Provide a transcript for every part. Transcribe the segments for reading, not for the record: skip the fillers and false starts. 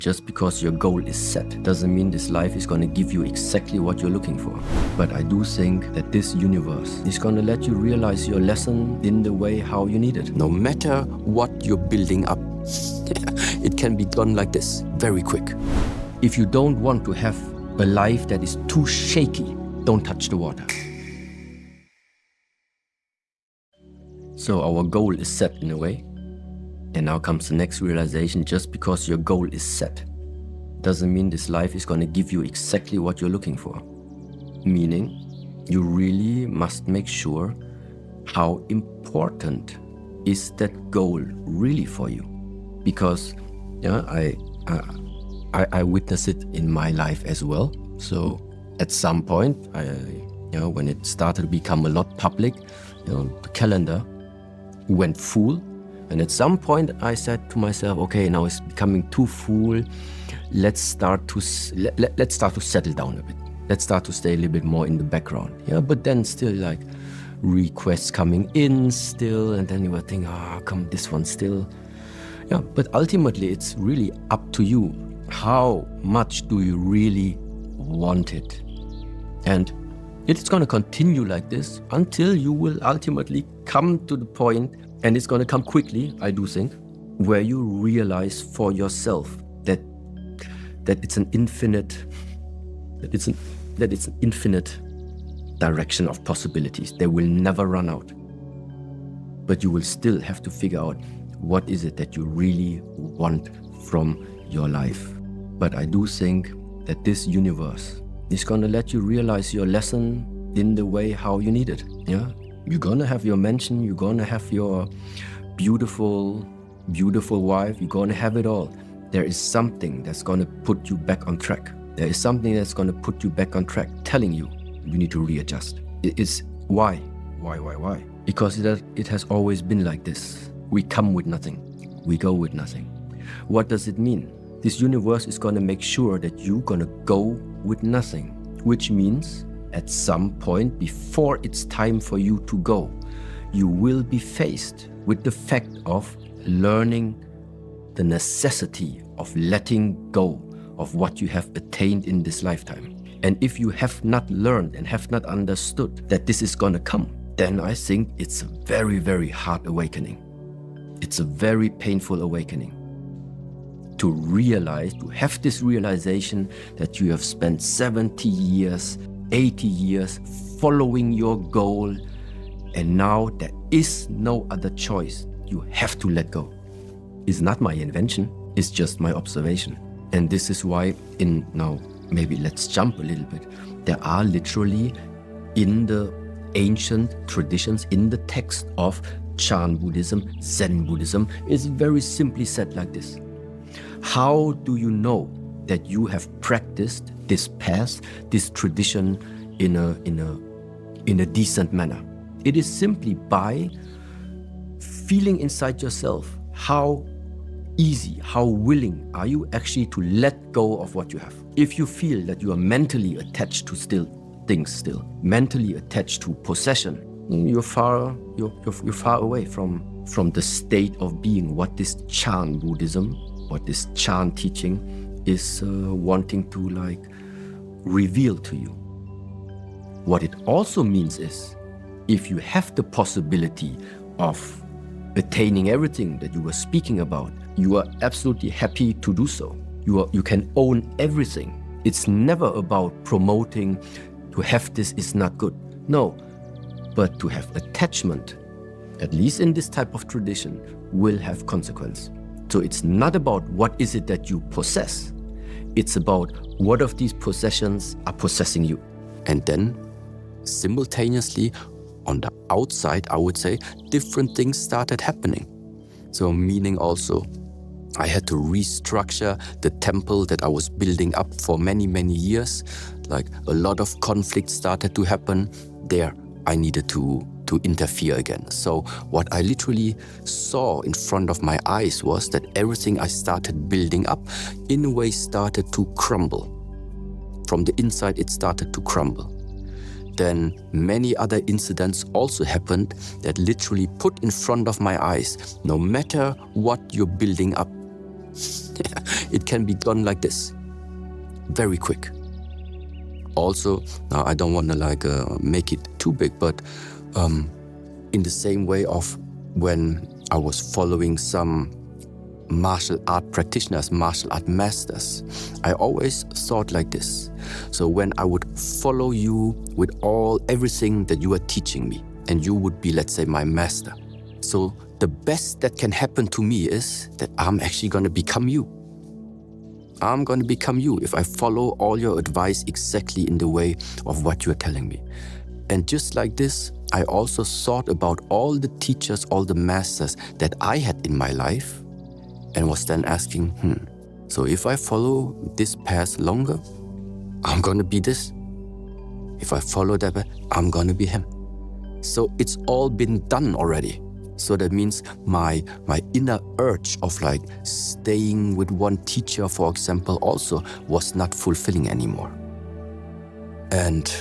Just because your goal is set doesn't mean this life is going to give you exactly what you're looking for. But I do think that this universe is going to let you realize your lesson in the way how you need it. No matter what you're building up, it can be done like this, very quick. If you don't want to have a life that is too shaky, don't touch the water. So our goal is set in a way. And now comes the next realization: just because your goal is set doesn't mean this life is going to give you exactly what you're looking for. Meaning, you really must make sure how important is that goal really for you. Because I witness it in my life as well. So at some point, when it started to become a lot public, the calendar went full. And at some point I said to myself, okay, now it's becoming too full. Let's start to settle down a bit. Let's start to stay a little bit more in the background. But then still like requests coming in still, and then you were thinking, come this one still. But ultimately it's really up to you. How much do you really want it? And it's going to continue like this until you will ultimately come to the point, and it's going to come quickly, I do think, where you realize for yourself that it's an infinite direction of possibilities. They will never run out. But you will still have to figure out what is it that you really want from your life. But I do think that this universe is going to let you realize your lesson in the way how you need it. You're gonna have your mansion, you're gonna have your beautiful wife, you're gonna have it all. There is something that's gonna put you back on track. There is something that's gonna put you back on track, telling you need to readjust. It's why? Why? Because it has always been like this. We come with nothing, we go with nothing. What does it mean? This universe is gonna make sure that you're gonna go with nothing, which means at some point before it's time for you to go, you will be faced with the fact of learning the necessity of letting go of what you have attained in this lifetime. And if you have not learned and have not understood that this is going to come, then I think it's a very, very hard awakening. It's a very painful awakening. To realize, to have this realization that you have spent 70 years, 80 years following your goal, and now there is no other choice. You have to let go. It's not my invention, it's just my observation. And this is why now maybe let's jump a little bit. There are literally in the ancient traditions, in the text of Chan Buddhism, Zen Buddhism, is very simply said like this: how do you know that you have practiced this path, this tradition in a decent manner? It is simply by feeling inside yourself how easy, how willing are you actually to let go of what you have. If you feel that you are mentally attached to things, mentally attached to possession, you're far away from the state of being, what this Chan Buddhism, what this Chan teaching is wanting to reveal to you. What it also means is, if you have the possibility of attaining everything that you were speaking about, you are absolutely happy to do so. You can own everything. It's never about promoting to have this is not good. No, but to have attachment, at least in this type of tradition, will have consequence. So it's not about what is it that you possess. It's about what of these possessions are possessing you. And then simultaneously, on the outside, I would say, different things started happening. So meaning also, I had to restructure the temple that I was building up for many, many years. Like a lot of conflict started to happen there. I needed to interfere again. So what I literally saw in front of my eyes was that everything I started building up in a way started to crumble. From the inside, it started to crumble. Then many other incidents also happened that literally put in front of my eyes, no matter what you're building up, It can be done like this, very quick. Also, now I don't want to make it too big, but in the same way of when I was following some martial art practitioners, martial art masters, I always thought like this. So when I would follow you with everything that you are teaching me, and you would be, let's say, my master. So the best that can happen to me is that I'm actually going to become you. I'm going to become you if I follow all your advice exactly in the way of what you're telling me. And just like this, I also thought about all the teachers, all the masters that I had in my life, and was then asking, so if I follow this path longer, I'm going to be this. If I follow that path, I'm going to be him. So it's all been done already. So that means my inner urge of staying with one teacher, for example, also was not fulfilling anymore. And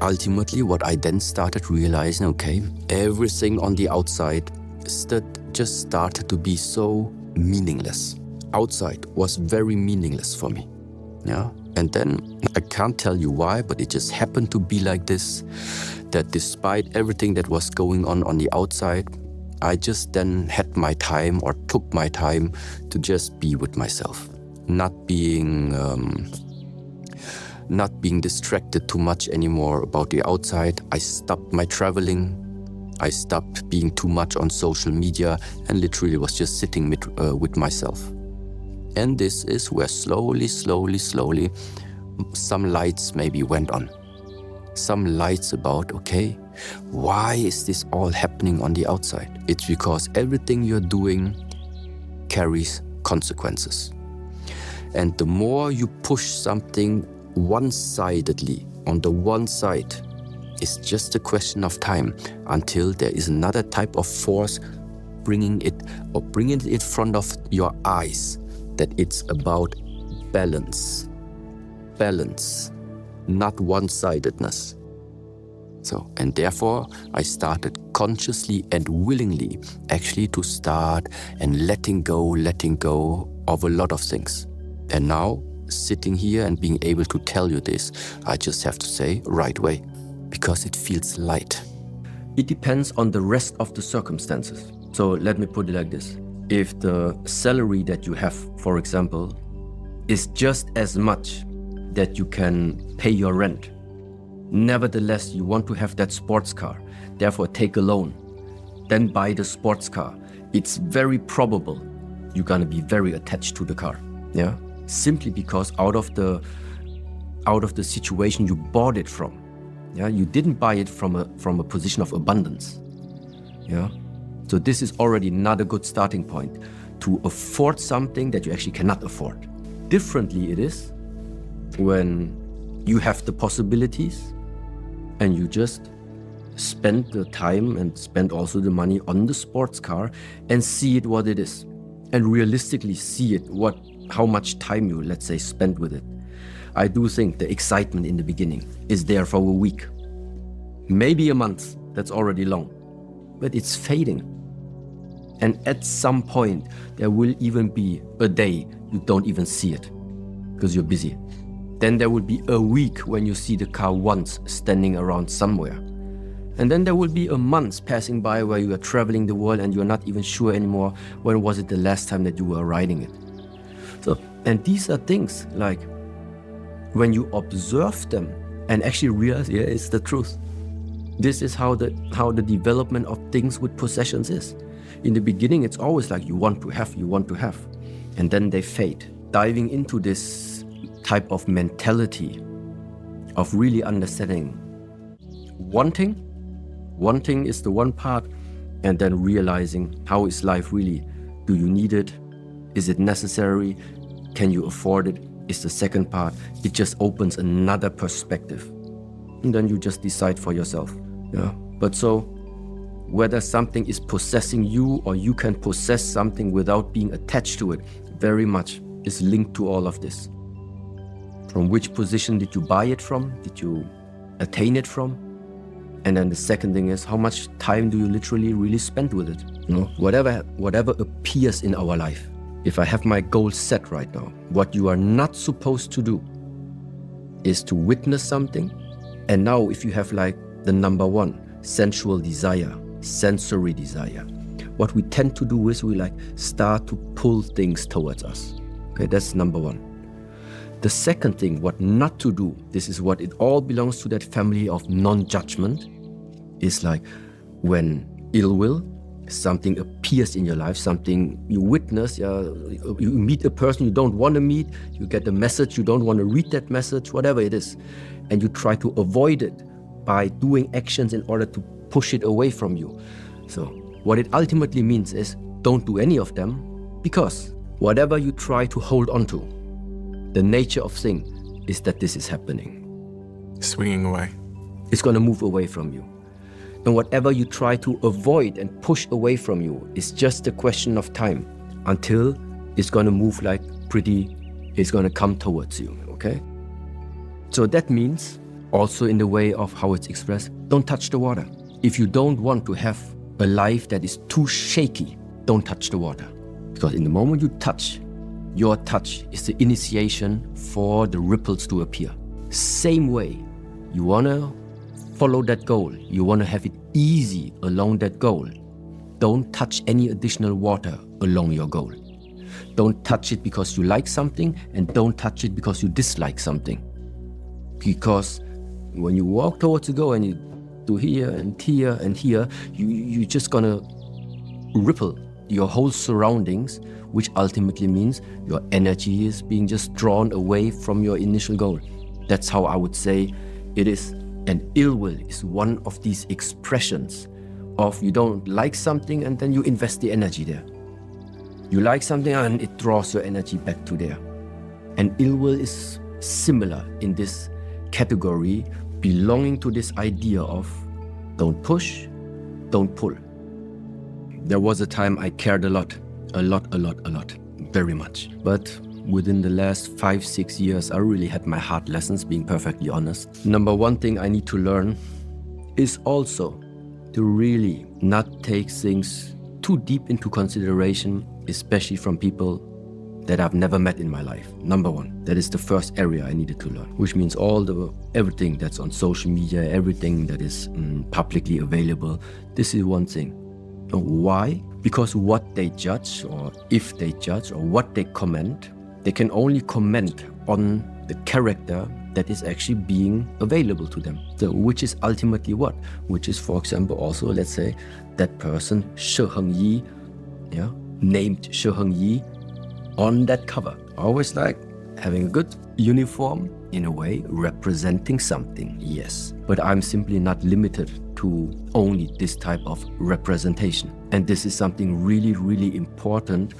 ultimately, what I then started realizing, okay, everything on the outside just started to be so meaningless. Outside was very meaningless for me. Yeah. And then I can't tell you why, but it just happened to be like this, that despite everything that was going on the outside, I just then had my time, or took my time, to just be with myself, not being distracted too much anymore about the outside. I stopped my traveling. I stopped being too much on social media, and literally was just sitting with myself. And this is where slowly, some lights maybe went on. Some lights about, okay, why is this all happening on the outside? It's because everything you're doing carries consequences. And the more you push something one-sidedly, on the one side, it's just a question of time until there is another type of force bringing it in front of your eyes, that it's about balance, not one-sidedness. So, and therefore, I started consciously and willingly actually to start and letting go of a lot of things. And now, sitting here and being able to tell you this, I just have to say right way, because it feels light. It depends on the rest of the circumstances. So let me put it like this. If the salary that you have, for example, is just as much that you can pay your rent, nevertheless, you want to have that sports car, therefore take a loan, then buy the sports car, it's very probable you're gonna be very attached to the car. Yeah, simply because out of the situation you bought it from. Yeah, you didn't buy it from a position of abundance. Yeah, so this is already not a good starting point to afford something that you actually cannot afford. Differently it is when you have the possibilities and you just spend the time and spend also the money on the sports car and see it what it is, and realistically see it how much time you, let's say, spend with it. I do think the excitement in the beginning is there for a week, maybe a month. That's already long, but it's fading. And at some point there will even be a day you don't even see it because you're busy. Then there will be a week when you see the car once standing around somewhere. And then there will be a month passing by where you are traveling the world and you're not even sure anymore when was it the last time that you were riding it. So, and these are things like when you observe them and actually realize, yeah, it's the truth. This is how the development of things with possessions is. In the beginning, it's always like you want to have, and then they fade. Diving into this type of mentality of really understanding wanting is the one part, and then realizing how is life really? Do you need it? Is it necessary? Can you afford it? Is the second part. It just opens another perspective. And then you just decide for yourself. Yeah. But so whether something is possessing you or you can possess something without being attached to it, very much is linked to all of this. From which position did you buy it from? Did you attain it from? And then the second thing is, how much time do you literally really spend with it? You know, whatever appears in our life, If I have my goal set right now, what you are not supposed to do is to witness something. And now if you have like the number one, sensual desire, sensory desire, what we tend to do is we like start to pull things towards us. Okay, that's number one. The second thing, what not to do, this is what it all belongs to, that family of non-judgment, is like when ill will, something appears in your life, something you witness, you meet a person you don't want to meet, you get a message, you don't want to read that message, whatever it is, and you try to avoid it by doing actions in order to push it away from you. So what it ultimately means is don't do any of them, because whatever you try to hold on to, the nature of thing is that this is happening. Swinging away. It's going to move away from you. And whatever you try to avoid and push away from you is just a question of time until it's going to move like it's going to come towards you, okay? So that means also in the way of how it's expressed, don't touch the water. If you don't want to have a life that is too shaky, don't touch the water. Because in the moment you touch, your touch is the initiation for the ripples to appear. Same way, you want to follow that goal. You want to have it easy along that goal. Don't touch any additional water along your goal. Don't touch it because you like something, and don't touch it because you dislike something. Because when you walk towards the goal and you do here and here and here, you're just gonna ripple your whole surroundings, which ultimately means your energy is being just drawn away from your initial goal. That's how I would say it is. And ill will is one of these expressions of you don't like something and then you invest the energy there. You like something and it draws your energy back to there. And ill will is similar in this category, belonging to this idea of don't push, don't pull. There was a time I cared a lot, very much. But within the last 5-6 years, I really had my hard lessons, being perfectly honest. Number one thing I need to learn is also to really not take things too deep into consideration, especially from people that I've never met in my life. Number one, that is the first area I needed to learn, which means everything that's on social media, everything that is publicly available. This is one thing. Why? Because what they judge, or if they judge, or what they comment, they can only comment on the character that is actually being available to them. So, which is ultimately what? Which is, for example, also, let's say, that person, Shi Heng Yi, named Shi Heng Yi on that cover. Always like having a good uniform, in a way, representing something, yes. But I'm simply not limited to only this type of representation. And this is something really, really important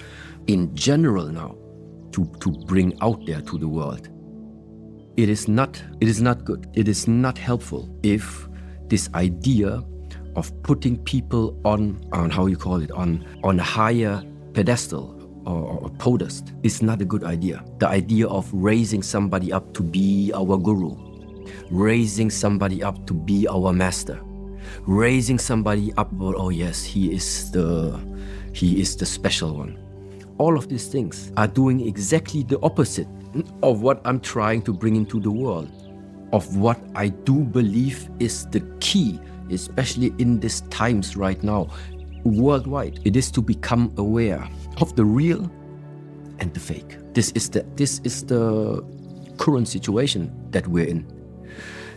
in general now to bring out there to the world. It is not good. It is not helpful if this idea of putting people on how you call it, on a higher pedestal or podest is not a good idea. The idea of raising somebody up to be our guru, raising somebody up to be our master, raising somebody up, oh yes, he is the special one. All of these things are doing exactly the opposite of what I'm trying to bring into the world, of what I do believe is the key, especially in these times right now, worldwide. It is to become aware of the real and the fake. This is the current situation that we're in.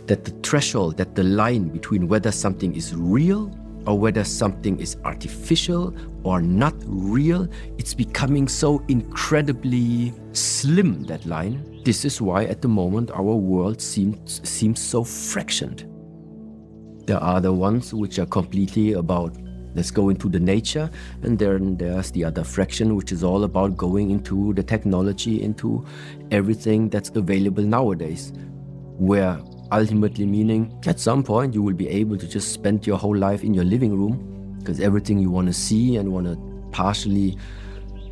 That the threshold, that the line between whether something is real or whether something is artificial or not real, it's becoming so incredibly slim, that line. This is why at the moment our world seems so fractioned. There are the ones which are completely about, let's go into the nature, and then there's the other fraction which is all about going into the technology, into everything that's available nowadays, where ultimately meaning at some point you will be able to just spend your whole life in your living room, because everything you want to see and want to partially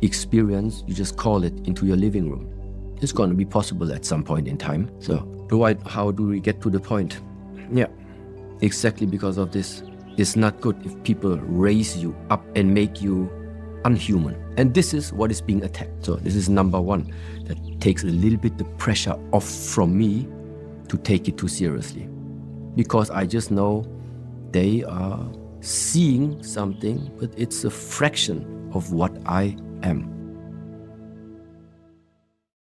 experience, you just call it into your living room. It's going to be possible at some point in time. So how do we get to the point? Yeah, exactly because of this. It's not good if people raise you up and make you unhuman. And this is what is being attacked. So this is number one. That takes a little bit the pressure off from me to take it too seriously. Because I just know they are seeing something, but it's a fraction of what I am.